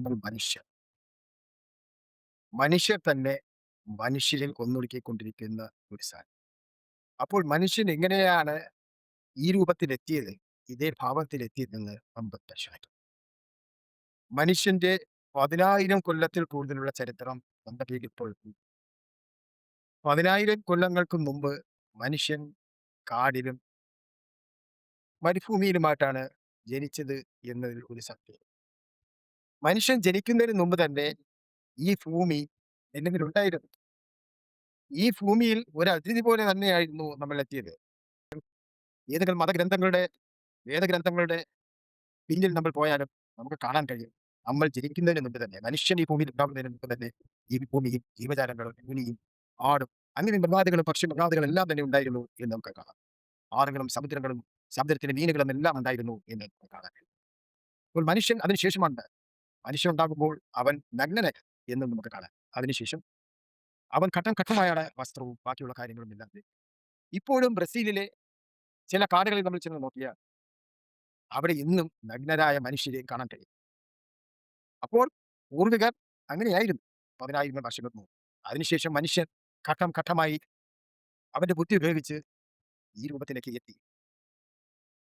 നമ്മൾ മനുഷ്യർ. മനുഷ്യർ തന്നെ മനുഷ്യരെ കൊന്നൊടുക്കിക്കൊണ്ടിരിക്കുന്ന ഒരു സാധനം. അപ്പോൾ മനുഷ്യൻ എങ്ങനെയാണ് ഈ രൂപത്തിലെത്തിയത്, ഇതേ ഭാവത്തിലെത്തിയതെന്ന് നമുക്ക് പരിശോധിക്കാം. മനുഷ്യന്റെ 10,000 കൊല്ലത്തിൽ കൂടുതലുള്ള ചരിത്രം നമ്മുടെ കയ്യിലിപ്പോൾ. 10,000 കൊല്ലങ്ങൾക്ക് മുമ്പ് മനുഷ്യൻ കാടിലും മരുഭൂമിയിലുമായിട്ടാണ് ജനിച്ചത് എന്നതിൽ ഒരു സത്യം. മനുഷ്യൻ ജനിക്കുന്നതിന് മുമ്പ് തന്നെ ഈ ഭൂമി എന്തെങ്കിലുണ്ടായിരുന്നു. ഈ ഭൂമിയിൽ ഒരു അതിഥി പോലെ തന്നെയായിരുന്നു നമ്മൾ എത്തിയത്. ഏതെങ്കിലും മതഗ്രന്ഥങ്ങളുടെ, വേദഗ്രന്ഥങ്ങളുടെ പിന്നിൽ നമ്മൾ പോയാലും നമുക്ക് കാണാൻ കഴിയും. നമ്മൾ ജനിക്കുന്നതിന് മുമ്പ് തന്നെ, മനുഷ്യൻ ഈ ഭൂമിയിൽ ഉണ്ടാകുന്നതിന് മുമ്പ് തന്നെ ഈ ഭൂമിയും ജീവജാലങ്ങളും ഭൂമിയും ആടും അങ്ങനെ മൃഗാദികളും പക്ഷി മൃഗാദികളും എല്ലാം തന്നെ ഉണ്ടായിരുന്നു എന്ന് നമുക്ക് കാണാം. ആറുകളും സമുദ്രങ്ങളും സമുദ്രത്തിലെ മീനുകളും എല്ലാം ഉണ്ടായിരുന്നു എന്ന് നമുക്ക് കാണാൻ കഴിയും. അപ്പോൾ മനുഷ്യൻ അതിനുശേഷമാണ്. മനുഷ്യൻ ഉണ്ടാകുമ്പോൾ അവൻ നഗ്നനായി എന്നും നമുക്ക് കാണാം. അതിനുശേഷം അവൻ ഘട്ടം ഘട്ടമായാണ് വസ്ത്രവും ബാക്കിയുള്ള കാര്യങ്ങളും എല്ലാം. ഇപ്പോഴും ബ്രസീലിലെ ചില കാടുകളിൽ നമ്മൾ ചെന്ന് നോക്കിയാൽ അവിടെ ഇന്നും നഗ്നരായ മനുഷ്യരെ കാണാൻ കഴിയും. അപ്പോൾ പൂർവികർ അങ്ങനെയായിരുന്നു 10,000 വർഷങ്ങൾക്ക് മുമ്പ്. അതിനുശേഷം മനുഷ്യൻ ഘട്ടം ഘട്ടമായി അവന്റെ ബുദ്ധി ഉപയോഗിച്ച് ഈ രൂപത്തിലേക്ക് എത്തി.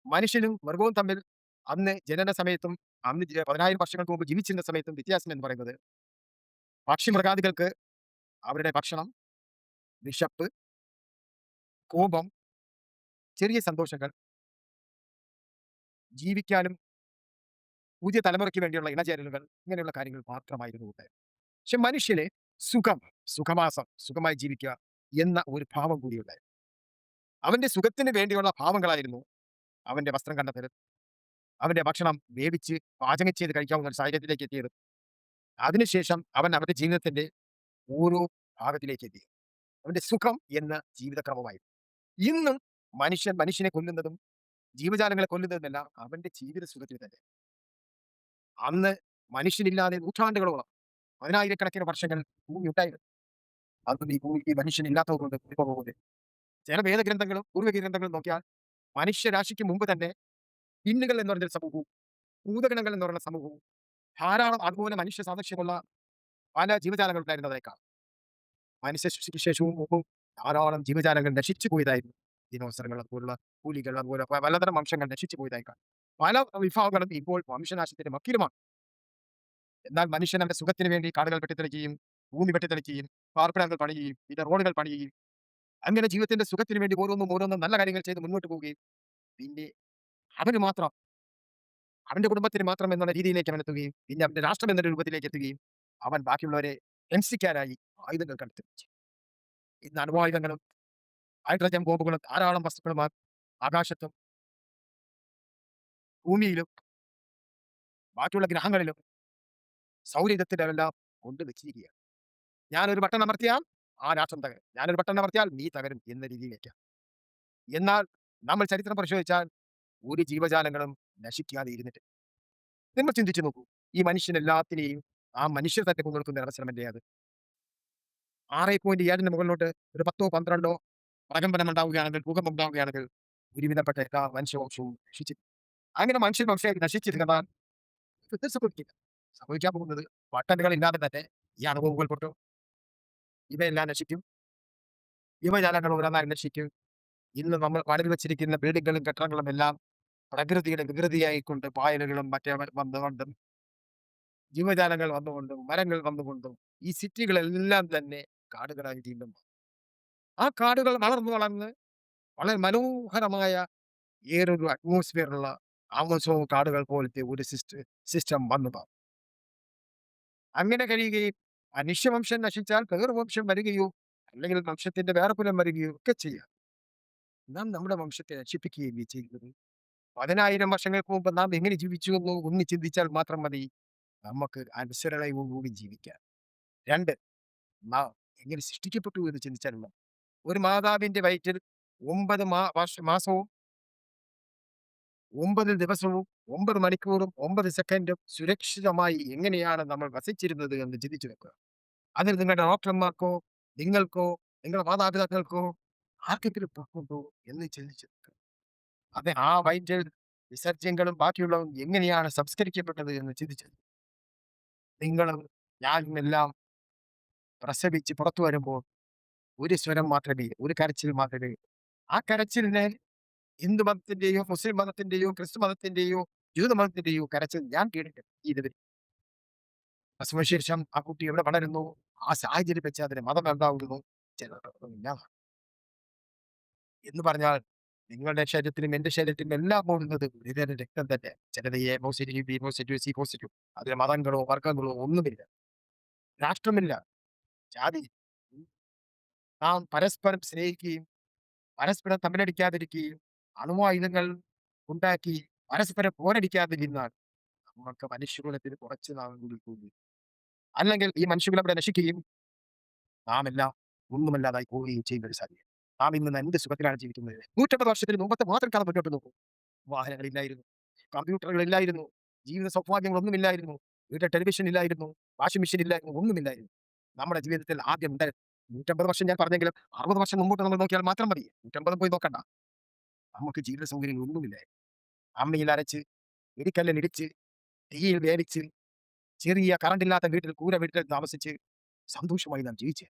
മനുഷ്യനും മൃഗവും തമ്മിൽ അന്ന് ജനന സമയത്തും അന്ന് 10,000 വർഷങ്ങൾക്ക് മുമ്പ് ജീവിച്ചിരുന്ന സമയത്തും വ്യത്യാസം എന്ന് പറയുന്നത്, പക്ഷി മൃഗാദികൾക്ക് അവരുടെ ഭക്ഷണം, വിശപ്പ്, കോപം, ചെറിയ സന്തോഷങ്ങൾ, ജീവിക്കാനും പുതിയ തലമുറയ്ക്ക് വേണ്ടിയുള്ള ഇണചേരലുകൾ ഇങ്ങനെയുള്ള കാര്യങ്ങൾ മാത്രമായിരുന്നു ഉണ്ടായിരുന്നത്. പക്ഷെ മനുഷ്യന് സുഖം, സുഖമാസം, സുഖമായി ജീവിക്കുക എന്ന ഒരു ഭാവം കൂടിയുണ്ടായിരുന്നു. അവന്റെ സുഖത്തിന് വേണ്ടിയുള്ള ഭാവങ്ങളായിരുന്നു അവന്റെ വസ്ത്രം കണ്ടെത്തൽ, അവന്റെ ഭക്ഷണം വേവിച്ച് പാചകം ചെയ്ത് കഴിക്കാവുന്ന ഒരു സാഹചര്യത്തിലേക്ക് എത്തിയത്. അതിനുശേഷം അവൻ അവന്റെ ജീവിതത്തിന്റെ ഓരോ ഭാഗത്തിലേക്ക് എത്തി. അവന്റെ സുഖം എന്ന ജീവിതക്രമമായിരുന്നു. ഇന്നും മനുഷ്യൻ മനുഷ്യനെ കൊല്ലുന്നതും ജീവജാലങ്ങളെ കൊല്ലുന്നതുമെല്ലാം അവന്റെ ജീവിത സുഖത്തിന് തന്നെ. അന്ന് മനുഷ്യനില്ലാതെ നൂറ്റാണ്ടുകളോളം 10,000 വർഷങ്ങൾ ഭൂമി ഉണ്ടായിരുന്നു. അതും ഈ ഭൂമിക്ക് മനുഷ്യനില്ലാത്തത് കൊണ്ട് പോലെ ചില വേദഗ്രന്ഥങ്ങളും പൂർവ്വ ഗ്രന്ഥങ്ങളും നോക്കിയാൽ മനുഷ്യരാശിക്ക് മുമ്പ് തന്നെ പിന്നുകൾ എന്ന് പറയുന്ന ഒരു സമൂഹവും ഭൂതഗണങ്ങൾ എന്ന് പറയുന്ന സമൂഹവും ധാരാളം അതുപോലെ മനുഷ്യ സാദൃശ്യമുള്ള പല ജീവജാലങ്ങൾ ഉണ്ടായിരുന്നതേക്കാൾ മനുഷ്യ സൃഷ്ടിക്ക് ശേഷവും മുമ്പും ധാരാളം ജീവജാലങ്ങൾ നശിച്ചു പോയതായിരുന്നു. ദിനോസറങ്ങൾ അതുപോലുള്ള പുലികൾ അതുപോലെ പലതരം വംശങ്ങൾ നശിച്ചു പോയതായിക്കാണ്. പല വിഭാഗങ്ങളും ഇപ്പോൾ വംശനാശത്തിന്റെ മക്കിലുമാണ്. എന്നാൽ മനുഷ്യൻ അവന്റെ സുഖത്തിന് വേണ്ടി കാടുകൾ വെട്ടിത്തെളിക്കുകയും ഭൂമി വെട്ടിത്തെളിക്കുകയും പാർപ്പിടങ്ങൾ പണിയുകയും പിന്നെ റോഡുകൾ പണിയുകയും അങ്ങനെ ജീവിതത്തിന്റെ സുഖത്തിന് വേണ്ടി ഓരോന്നും ഓരോന്നും നല്ല കാര്യങ്ങൾ ചെയ്ത് മുന്നോട്ട് പോവുകയും പിന്നെ അവന് മാത്രം അവന്റെ കുടുംബത്തിന് മാത്രം എന്നുള്ള രീതിയിലേക്ക് അവൻ എത്തുകയും പിന്നെ അവന്റെ രാഷ്ട്രം എന്ന രൂപത്തിലേക്ക് എത്തുകയും അവൻ ബാക്കിയുള്ളവരെ ഹിംസിക്കാനായി ആയുധങ്ങൾ കണ്ടെത്തുകയും ചെയ്യും. ഇന്ന് അണുവായുധങ്ങളും ഹൈഡ്രജൻ ബോംബുകളും ധാരാളം വസ്തുക്കളും ആകാശത്തും ഭൂമിയിലും ബാക്കിയുള്ള ഗ്രഹങ്ങളിലും സൗരയുധത്തിലെല്ലാം കൊണ്ടുവച്ചിരിക്കുകയാണ്. ഞാനൊരു ബട്ടൺ അമർത്തിയാൽ ആ രാഷ്ട്രം തകരും, ഞാനൊരു ബട്ടൺ അമർത്തിയാൽ നീ തകരും എന്ന രീതിയിലേക്ക്. എന്നാൽ നമ്മൾ ചരിത്രം പരിശോധിച്ചാൽ ഒരു ജീവജാലങ്ങളും നശിക്കാതെ ഇരുന്നിട്ട് നിങ്ങൾ ചിന്തിച്ചു നോക്കൂ. ഈ മനുഷ്യൻ എല്ലാത്തിനെയും ആ മനുഷ്യർ തന്നെ കൊണ്ടുകൊടുക്കുന്ന അവസരമല്ലേ അത്. 6.7 മുകളിലോട്ട് ഒരു 10ഓ 12ഓ പ്രകമ്പനം ഉണ്ടാവുകയാണെങ്കിൽ, ഭൂകമ്പം ഉണ്ടാവുകയാണെങ്കിൽ ഒരുവിധപ്പെട്ട എല്ലാ മനുഷ്യവംശവും നശിച്ചു. അങ്ങനെ മനുഷ്യവംശം നശിച്ചിരുന്നാൽ സംഭവിക്കില്ല. സംഭവിക്കാൻ പോകുന്നത് ബട്ടണുകൾ ഇല്ലാതെ തന്നെ ഈ അണുബോംബുകൾ പൊട്ടും, ഇവയെല്ലാം നശിക്കും, ജീവജാലങ്ങൾ ഓരോന്നായി നശിക്കും. ഇന്ന് നമ്മൾ പണിത് വെച്ചിരിക്കുന്ന ബിൽഡിങ്ങുകളും കെട്ടിടങ്ങളും എല്ലാം പ്രകൃതിയുടെ വികൃതിയായിക്കൊണ്ട് പായലുകളും മറ്റേ വന്നുകൊണ്ടും ജീവജാലങ്ങൾ വന്നുകൊണ്ടും മരങ്ങൾ വന്നുകൊണ്ടും ഈ സിറ്റികളെല്ലാം തന്നെ കാടുകളായി തീരുന്നു. ആ കാടുകൾ വളർന്നു വളർന്ന് വളരെ മനോഹരമായ ഏറൊരു അറ്റ്മോസ്ഫിയറുള്ള ആമസോൺ കാടുകൾ പോലത്തെ ഒരു സിസ്റ്റം വന്നതാണ്. അങ്ങനെ കഴിയുകയും മനുഷ്യവംശം നശിച്ചാൽ വേറെ വരികയോ അല്ലെങ്കിൽ വംശത്തിന്റെ വേറെ കുലം വരികയോ ഒക്കെ ചെയ്യാം. നാം നമ്മുടെ വംശത്തെ നശിപ്പിക്കുകയും ചെയ്യുന്നത്. 10,000 വർഷങ്ങൾക്ക് മുമ്പ് നാം എങ്ങനെ ജീവിച്ചു എന്ന് ഒന്ന് ചിന്തിച്ചാൽ മാത്രം മതി നമുക്ക് അനുസരണയോടുകൂടി ജീവിക്കാൻ. 2, നാം എങ്ങനെ സൃഷ്ടിക്കപ്പെട്ടു എന്ന് ചിന്തിച്ചാൽ മതി. ഒരു മാതാവിന്റെ വയറ്റിൽ 9 മാസവും 9 ദിവസവും 9 മണിക്കൂറും 9 സെക്കൻഡും സുരക്ഷിതമായി എങ്ങനെയാണ് നമ്മൾ വസിച്ചിരുന്നത് എന്ന് ചിന്തിച്ചു വെക്കുക. അതിൽ നിങ്ങളുടെ ഡോക്ടർമാർക്കോ നിങ്ങൾക്കോ നിങ്ങളുടെ മാതാപിതാക്കൾക്കോ ആർക്കെങ്കിലും പങ്കുണ്ടോ എന്ന് ചിന്തിച്ചു വെക്കുക. അതെ, ആ വയറ്റിൽ വിസർജ്യങ്ങളും ബാക്കിയുള്ളതും എങ്ങനെയാണ് സംസ്കരിക്കപ്പെട്ടത് എന്ന് ചിന്തിച്ചത്. നിങ്ങളും ഞാനും എല്ലാം പ്രസവിച്ച് പുറത്തു വരുമ്പോൾ ഒരു സ്വരം മാത്രമേ, ഒരു കരച്ചിൽ മാത്രമേ. ആ കരച്ചിലിനെ ഹിന്ദു മതത്തിന്റെയോ, മുസ്ലിം മതത്തിന്റെയോ, ക്രിസ്തു മതത്തിന്റെയോ, ജൂത മതത്തിന്റെയോ കരച്ചിൽ ഞാൻ കേട്ടിട്ടില്ല ഇതുവരെ. പ്രസവശേഷം ആ കുട്ടി എവിടെ വളരുന്നു, ആ സാഹചര്യം വെച്ച് അതിന് മതം എന്താകുന്നു, ചിലർക്കൊന്നുമില്ല. എന്ന് പറഞ്ഞാൽ നിങ്ങളുടെ ശരീരത്തിലും എന്റെ ശരീരത്തിലും എല്ലാം പോകുന്നത് ഒരുതരം രക്തം തന്നെ. ചിലത് A positive, B positive, C positive. അതിന് മതങ്ങളോ വർഗ്ഗങ്ങളോ ഒന്നുമില്ല. രാഷ്ട്രമില്ല, ജാതി. നാം പരസ്പരം സ്നേഹിക്കുകയും പരസ്പരം തമ്മിലടിക്കാതിരിക്കുകയും അണുവായുധങ്ങൾ ഉണ്ടാക്കി പരസ്പരം പോരടിക്കാതിരുന്നാൽ നമുക്ക് മനുഷ്യകുലത്തിന് കുറച്ച് നാൾ കൂടി കൂടി. അല്ലെങ്കിൽ ഈ മനുഷ്യകുലം ഇവിടെ നശിക്കുകയും നാം എല്ലാം ഒന്നുമല്ലാതായി പോവുകയും ചെയ്യുന്ന ഒരു സാധ്യത. നാം ഇന്ന് എന്ത് സുഖത്തിലാണ് ജീവിക്കുന്നത്. 150 വർഷത്തിന് മുമ്പത്തെ മാത്രം കാലം മുന്നോട്ട് നോക്കൂ. വാഹനങ്ങളില്ലായിരുന്നു, കമ്പ്യൂട്ടറുകളില്ലായിരുന്നു, ജീവിത സൗഭാഗ്യങ്ങളൊന്നുമില്ലായിരുന്നു, വീട്ടിൽ ടെലിവിഷൻ ഇല്ലായിരുന്നു, വാഷിംഗ് മെഷീൻ ഇല്ലായിരുന്നു, ഒന്നുമില്ലായിരുന്നു. നമ്മുടെ ജീവിതത്തിൽ ആദ്യം ഉണ്ടായത് 150 വർഷം ഞാൻ പറഞ്ഞെങ്കിലും 60 വർഷം മുമ്പോട്ട് നമ്മൾ നോക്കിയാൽ മാത്രം മതി. 150 പോയി നോക്കണ്ട. നമുക്ക് ജീവിത സൗകര്യങ്ങൾ ഒന്നുമില്ലായിരുന്നു. അമ്മിയിൽ അരച്ച്, ഇടിക്കല്ലിൽ ഇടിച്ച്, തീയിൽ വേവിച്ച്, ചെറിയ കറണ്ടില്ലാത്ത വീട്ടിൽ വീട്ടിൽ താമസിച്ച് സന്തോഷമായി നാം ജീവിച്ചു.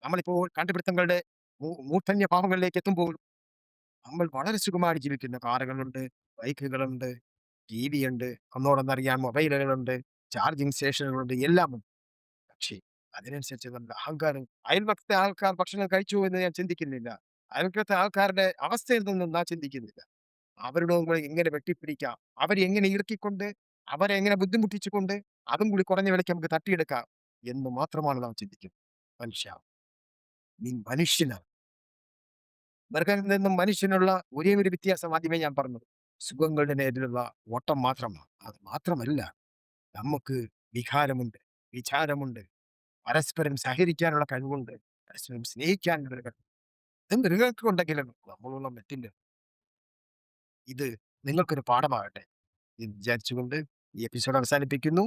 നമ്മളിപ്പോൾ കണ്ടുപിടുത്തങ്ങളുടെ മൂർധന്യ ഭാവങ്ങളിലേക്ക് എത്തുമ്പോൾ നമ്മൾ വളരെ സുഖമായി ജീവിക്കുന്ന കാറുകളുണ്ട്, ബൈക്കുകളുണ്ട്, ടിവി ഉണ്ട്, ഒന്നോടൊന്നറിയാൻ മൊബൈലുകളുണ്ട്, ചാർജിങ് സ്റ്റേഷനുകളുണ്ട്, എല്ലാം ഉണ്ട്. പക്ഷേ അതിനനുസരിച്ച് നമ്മുടെ അഹങ്കാരം. അയൽപക്കത്തെ ആൾക്കാർ ഭക്ഷണം കഴിച്ചു എന്ന് ഞാൻ ചിന്തിക്കുന്നില്ല. അയൽപക്കത്തെ ആൾക്കാരുടെ അവസ്ഥയിൽ നിന്നും നാം ചിന്തിക്കുന്നില്ല. അവരുടെ മുമ്പിൽ എങ്ങനെ വെട്ടിപ്പിടിക്കാം, അവരെ എങ്ങനെ ഇറുക്കിക്കൊണ്ട്, അവരെ എങ്ങനെ ബുദ്ധിമുട്ടിച്ചുകൊണ്ട്, അതും കൂടി കുറഞ്ഞ വിലയ്ക്ക് നമുക്ക് തട്ടിയെടുക്കാം എന്ന് മാത്രമാണ് നാം ചിന്തിക്കുന്നത്. മനുഷ്യ, നീ മനുഷ്യനാണ്. മൃഗങ്ങളിൽ നിന്നും മനുഷ്യനുള്ള ഒരേ ഒരു വ്യത്യാസം ആദ്യമേ ഞാൻ പറഞ്ഞു. സുഖങ്ങളുടെ നേരിലുള്ള ഓട്ടം മാത്രമാണ്. അത് മാത്രമല്ല, നമുക്ക് വികാരമുണ്ട്, വിചാരമുണ്ട്, പരസ്പരം സഹകരിക്കാനുള്ള കഴിവുണ്ട്, പരസ്പരം സ്നേഹിക്കാനുള്ള ഒരു കഴിവ്. ഇത് മൃഗങ്ങൾക്കുണ്ടെങ്കിലും നമ്മളുള്ള മറ്റില്ല. ഇത് നിങ്ങൾക്കൊരു പാഠമാകട്ടെ എന്ന് വിചാരിച്ചുകൊണ്ട് ഈ എപ്പിസോഡ് അവസാനിപ്പിക്കുന്നു.